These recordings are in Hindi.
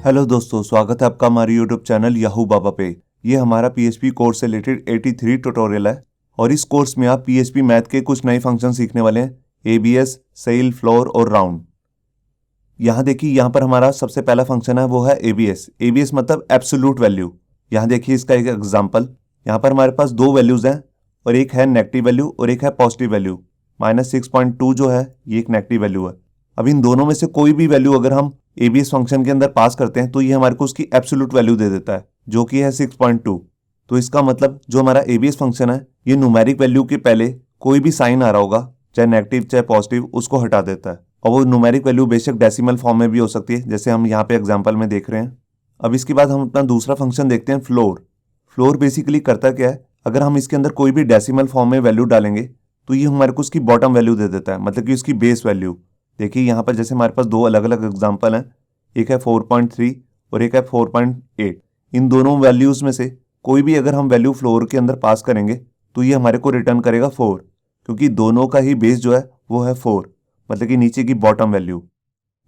हेलो दोस्तों, स्वागत है आपका हमारे यूट्यूब चैनल याहू बाबा पे। ये हमारा पीएचपी कोर्स से रिलेटेड 83 ट्यूटोरियल है और इस कोर्स में आप पीएचपी मैथ के कुछ नए फंक्शन सीखने वाले हैं। एबीएस, सेल, फ्लोर और राउंड। यहाँ देखिए, यहाँ पर हमारा सबसे पहला फंक्शन है वो है एबीएस। एबीएस मतलब एब्सोल्यूट वैल्यू। यहाँ देखिए इसका एक एग्जाम्पल। यहाँ पर हमारे पास दो वैल्यूज हैं और एक है नेगेटिव वैल्यू और एक है पॉजिटिव वैल्यू। -6.2 जो है ये एक नेगेटिव वैल्यू है। अब इन दोनों में से कोई भी वैल्यू अगर हम एबीएस फंक्शन के अंदर पास करते हैं तो ये हमारे को उसकी एब्सोल्यूट वैल्यू दे देता है, जो कि है 6.2। तो इसका मतलब जो हमारा एबीएस फंक्शन है ये न्यूमेरिक वैल्यू के पहले कोई भी साइन आ रहा होगा, चाहे नेगेटिव चाहे पॉजिटिव, उसको हटा देता है। और वो न्यूमेरिक वैल्यू बेशक डेसिमल फॉर्म में भी हो सकती है, जैसे हम यहाँ पे एग्जाम्पल में देख रहे हैं। अब इसके बाद हम अपना दूसरा फंक्शन देखते हैं, फ्लोर। फ्लोर बेसिकली करता क्या है, अगर हम इसके अंदर कोई भी डेसिमल फॉर्म में वैल्यू डालेंगे तो ये हमारे को उसकी बॉटम वैल्यू दे देता है, मतलब कि उसकी बेस वैल्यू। देखिए यहाँ पर जैसे हमारे पास दो अलग अलग एग्जाम्पल हैं, एक है 4.3 और एक है 4.8। इन दोनों वैल्यूज में से कोई भी अगर हम वैल्यू फ्लोर के अंदर पास करेंगे तो ये हमारे को रिटर्न करेगा 4, क्योंकि दोनों का ही बेस जो है वो है 4, मतलब कि नीचे की बॉटम वैल्यू।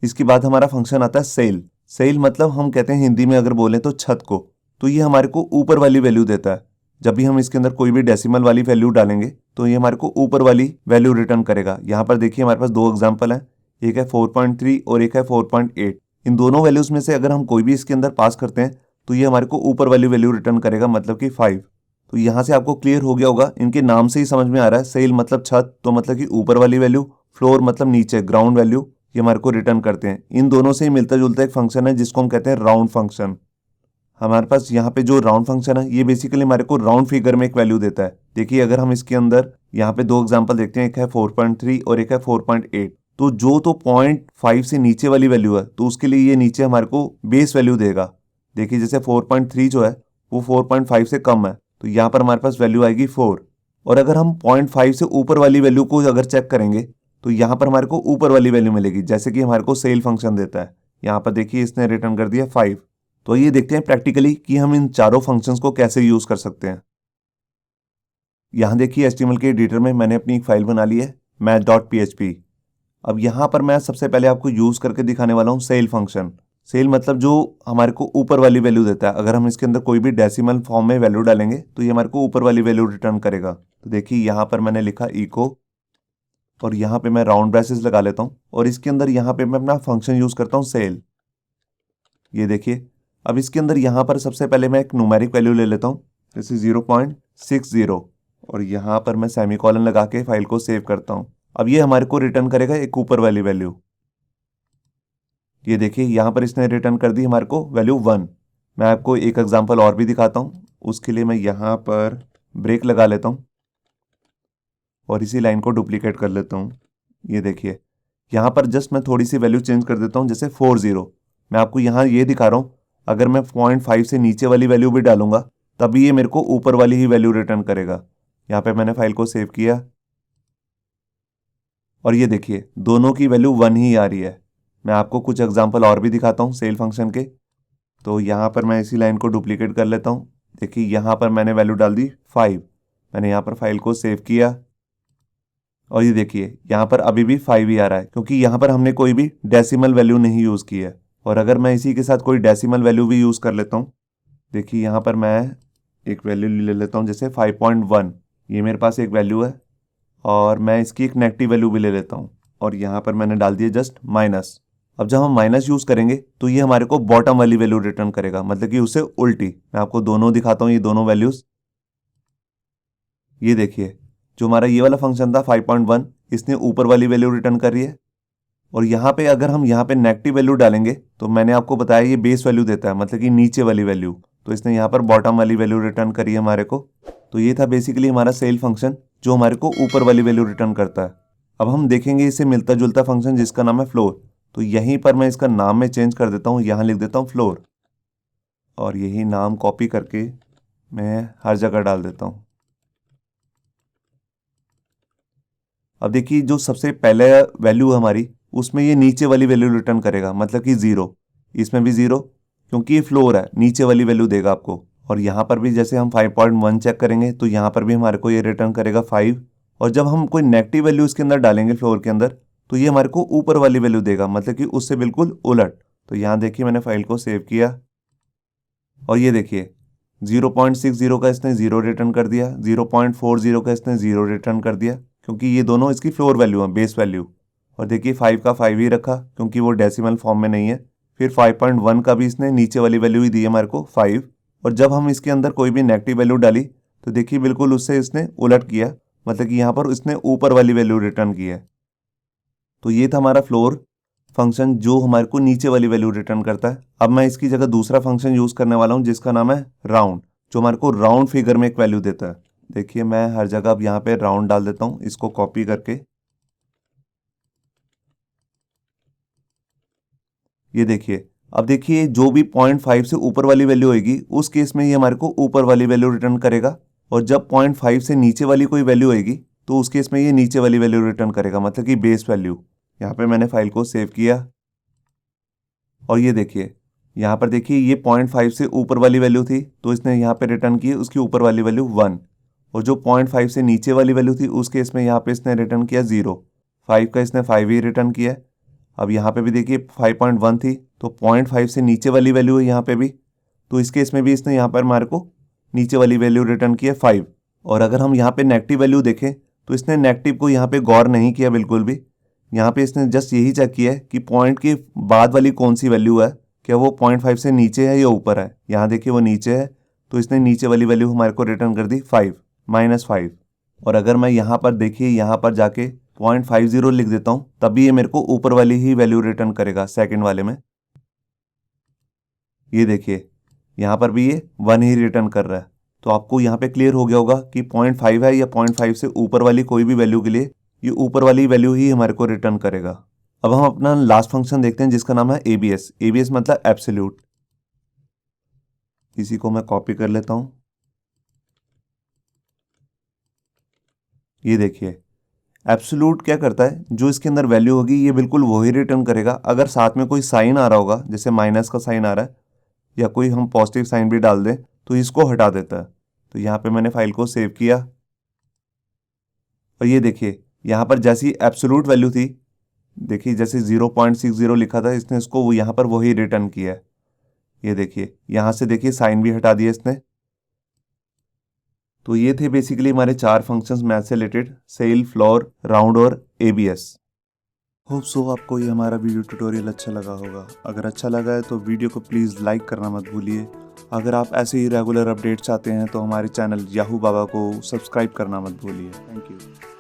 इसके बाद हमारा फंक्शन आता है सेल। सेल मतलब हम कहते हैं हिंदी में अगर बोलें तो छत को। तो ये हमारे को ऊपर वाली वैल्यू देता है। जब भी हम इसके अंदर कोई भी डेसिमल वाली वैल्यू डालेंगे तो ये हमारे को ऊपर वाली वैल्यू रिटर्न करेगा। यहाँ पर देखिए हमारे पास दो एग्जाम्पल हैं, एक है 4.3 और एक है 4.8। इन दोनों वैल्यूज में से अगर हम कोई भी इसके अंदर पास करते हैं तो ये हमारे को ऊपर वाली वैल्यू रिटर्न करेगा, मतलब कि 5। तो यहाँ से आपको क्लियर हो गया होगा, इनके नाम से ही समझ में आ रहा है। सेल मतलब छत, तो मतलब कि ऊपर वाली वैल्यू। फ्लोर मतलब नीचे, ग्राउंड वैल्यू, ये हमारे को रिटर्न करते हैं। इन दोनों से ही मिलता जुलता एक फंक्शन है जिसको हम कहते हैं राउंड फंक्शन। हमारे पास यहाँ पे जो राउंड फंक्शन है ये बेसिकली हमारे को राउंड फिगर में एक वैल्यू देता है। देखिए अगर हम इसके अंदर यहाँ पे दो एग्जांपल देखते हैं, एक है 4.3 और एक है 4.8। तो जो तो 0.5 से नीचे वाली वैल्यू है तो उसके लिए ये नीचे हमारे को बेस वैल्यू देगा। देखिए जैसे 4.3 जो है वो 4.5 से कम है, तो यहाँ पर हमारे पास वैल्यू आएगी 4। और अगर हम 0.5 से ऊपर वाली वैल्यू को अगर चेक करेंगे तो यहाँ पर हमारे को ऊपर वाली वैल्यू मिलेगी, जैसे कि हमारे को सेल फंक्शन देता है। यहाँ पर देखिए इसने रिटर्न कर दिया 5। तो ये देखते हैं प्रैक्टिकली कि हम इन चारों फंक्शंस को कैसे यूज कर सकते हैं। यहाँ देखिए HTML के एडिटर में मैंने अपनी एक फाइल बना ली है math.php। अब यहाँ पर मैं सबसे पहले आपको यूज करके दिखाने वाला हूँ सेल फंक्शन। सेल मतलब जो हमारे को ऊपर वाली वैल्यू देता है। अगर हम इसके अंदर कोई भी डेसिमल फॉर्म में वैल्यू डालेंगे तो ये हमारे को ऊपर वाली वैल्यू रिटर्न करेगा। तो देखिए यहाँ पर मैंने लिखा इको और यहाँ पे मैं राउंड ब्रेसेस लगा लेता हूँ और इसके अंदर यहाँ पे मैं अपना फंक्शन यूज करता हूँ सेल। ये देखिए अब इसके अंदर यहाँ पर सबसे पहले मैं एक न्यूमेरिक वैल्यू ले लेता हूँ, जैसे 0.60 और यहाँ पर मैं सेमीकोलन लगा के फाइल को सेव करता हूँ। अब ये हमारे को रिटर्न करेगा एक ऊपर वाली वैल्यू। ये देखिए यहाँ पर इसने रिटर्न कर दी हमारे को वैल्यू 1। मैं आपको एक एग्जांपल और भी दिखाता हूँ, उसके लिए मैं यहाँ पर ब्रेक लगा लेता हूँ और इसी लाइन को डुप्लीकेट कर लेता हूँ। ये देखिए यहाँ पर जस्ट मैं थोड़ी सी वैल्यू चेंज कर देता हूँ, जैसे 40। मैं आपको यहाँ ये दिखा रहा हूँ, अगर मैं 0.5 से नीचे वाली वैल्यू भी डालूंगा तभी ये मेरे को ऊपर वाली ही वैल्यू रिटर्न करेगा। यहाँ पे मैंने फाइल को सेव किया और ये देखिए दोनों की वैल्यू 1 ही आ रही है। मैं आपको कुछ एग्जांपल और भी दिखाता हूँ सेल फंक्शन के। तो यहाँ पर मैं इसी लाइन को डुप्लीकेट कर लेता हूँ। देखिए यहाँ पर मैंने वैल्यू डाल दी 5। मैंने यहाँ पर फाइल को सेव किया और ये देखिए यहाँ पर अभी भी 5 ही आ रहा है, क्योंकि यहाँ पर हमने कोई भी डेसिमल वैल्यू नहीं यूज़ की है। और अगर मैं इसी के साथ कोई डेसिमल वैल्यू भी यूज़ कर लेता हूँ, देखिए यहाँ पर मैं एक वैल्यू ले लेता हूँ, जैसे 5.1। ये मेरे पास एक वैल्यू है और मैं इसकी एक नेगेटिव वैल्यू भी ले लेता हूँ और यहाँ पर मैंने डाल दिया जस्ट माइनस। अब जब हम माइनस यूज़ करेंगे तो ये हमारे को बॉटम वाली वैल्यू रिटर्न करेगा, मतलब कि उससे उल्टी। मैं आपको दोनों दिखाता हूँ, ये दोनों वैल्यूज़। ये देखिए जो हमारा ये वाला फंक्शन था 5.1, इसने ऊपर वाली वैल्यू रिटर्न कर रही है। और यहाँ पे अगर हम यहाँ पे नेगेटिव वैल्यू डालेंगे तो मैंने आपको बताया ये बेस वैल्यू देता है, मतलब कि नीचे वाली वैल्यू। तो इसने यहाँ पर बॉटम वाली वैल्यू रिटर्न करी है हमारे को। तो ये था बेसिकली हमारा सेल फंक्शन जो हमारे को ऊपर वाली वैल्यू रिटर्न करता है। अब हम देखेंगे इससे मिलता जुलता फंक्शन जिसका नाम है फ्लोर। तो यहीं पर मैं इसका नाम में चेंज कर देता हूँ, यहाँ लिख देता हूँ फ्लोर और यही नाम कॉपी करके मैं हर जगह डाल देता हूँ। अब देखिए जो सबसे पहले वैल्यू है हमारी, उसमें ये नीचे वाली वैल्यू रिटर्न करेगा, मतलब कि 0। इसमें भी 0, क्योंकि ये फ्लोर है, नीचे वाली वैल्यू देगा आपको। और यहाँ पर भी जैसे हम 5.1 चेक करेंगे तो यहाँ पर भी हमारे को ये रिटर्न करेगा 5। और जब हम कोई नेगेटिव वैल्यू इसके अंदर डालेंगे फ्लोर के अंदर तो ये हमारे को ऊपर वाली वैल्यू देगा, मतलब कि उससे बिल्कुल उलट। तो यहाँ देखिए मैंने फाइल को सेव किया और ये देखिए 0.60 का इसने 0 रिटर्न कर दिया, 0.40 का इसने 0 रिटर्न कर दिया, क्योंकि ये दोनों इसकी फ्लोर वैल्यू है, बेस वैल्यू। और देखिए 5 का 5 ही रखा क्योंकि वो डेसिमल फॉर्म में नहीं है। फिर 5.1 का भी इसने नीचे वाली वैल्यू ही दी है हमारे को 5। और जब हम इसके अंदर कोई भी नेगेटिव वैल्यू डाली तो देखिए बिल्कुल उससे इसने उलट किया, मतलब कि यहाँ पर इसने ऊपर वाली वैल्यू रिटर्न की है। तो ये था हमारा फ्लोर फंक्शन जो हमारे को नीचे वाली वैल्यू रिटर्न करता है। अब मैं इसकी जगह दूसरा फंक्शन यूज करने वाला हूँ जिसका नाम है राउंड, जो हमारे को राउंड फिगर में एक वैल्यू देता है। देखिए मैं हर जगह अब यहाँ पे राउंड डाल देता हूँ, इसको कॉपी करके। ये देखिए, अब देखिए जो भी 0.5 से ऊपर वाली वैल्यू होगी उस केस में ये हमारे को ऊपर वाली वैल्यू रिटर्न करेगा, और जब 0.5 से नीचे वाली कोई वैल्यू होगी तो उस केस में ये नीचे वाली वैल्यू रिटर्न करेगा, मतलब कि बेस वैल्यू। यहाँ पे मैंने फाइल को सेव किया और ये देखिए यहाँ पर देखिए ये 0.5 से ऊपर वाली वैल्यू थी तो इसने यहाँ पे रिटर्न की उसकी ऊपर वाली वैल्यू 1, और जो 0.5 से नीचे वाली वैल्यू थी उस केस में यहाँ पे इसने रिटर्न किया 0। 5 का इसने 5 ही रिटर्न किया। अब यहाँ पे भी देखिए 5.1 थी तो 0.5 से नीचे वाली वैल्यू है यहाँ पे भी, तो इस केस में भी इसने यहाँ पर हमारे को नीचे वाली वैल्यू रिटर्न की है 5। और अगर हम यहाँ पे नेगेटिव वैल्यू देखें तो इसने नेगेटिव को यहाँ पे गौर नहीं किया बिल्कुल भी। यहाँ पे इसने जस्ट यही चेक किया है कि पॉइंट के बाद वाली कौन सी वैल्यू है, क्या वो 0.5 से नीचे है या ऊपर है। यहाँ देखिए वो नीचे है तो इसने नीचे वाली वैल्यू हमारे को रिटर्न कर दी 5, -5। और अगर मैं यहाँ पर देखिए यहाँ पर जाके 0.50 लिख देता हूँ तब भी ये मेरे को ऊपर वाली ही वैल्यू रिटर्न करेगा सेकंड वाले में। ये देखिए यहाँ पर भी ये 1 ही रिटर्न कर रहा है। तो आपको यहाँ पे क्लियर हो गया होगा कि 0.5 है या 0.5 से ऊपर वाली कोई भी वैल्यू के लिए ये ऊपर वाली वैल्यू ही हमारे को रिटर्न करेगा। अब हम अपना लास्ट फंक्शन देखते हैं जिसका नाम है ABS। ABS मतलब एब्सोल्यूट। इसी को मैं कॉपी कर लेता हूं। ये देखिए एब्सोल्यूट क्या करता है, जो इसके अंदर वैल्यू होगी ये बिल्कुल वही रिटर्न करेगा। अगर साथ में कोई साइन आ रहा होगा, जैसे माइनस का साइन आ रहा है या कोई हम पॉजिटिव साइन भी डाल दें तो इसको हटा देता है। तो यहाँ पे मैंने फाइल को सेव किया और ये देखिए यहाँ पर जैसी एब्सोल्यूट वैल्यू थी, देखिए जैसे 0.60 लिखा था इसने इसको वो यहाँ पर वही रिटर्न किया है। ये देखिए यहाँ से देखिए साइन भी हटा दिया इसने। तो ये थे बेसिकली हमारे 4 फंक्शंस मैथ से रिलेटेड, सेल, फ्लोर, राउंड और ABS। होप सो आपको ये हमारा वीडियो ट्यूटोरियल अच्छा लगा होगा। अगर अच्छा लगा है तो वीडियो को प्लीज़ लाइक करना मत भूलिए। अगर आप ऐसे ही रेगुलर अपडेट्स चाहते हैं तो हमारे चैनल याहू बाबा को सब्सक्राइब करना मत भूलिए। Thank you.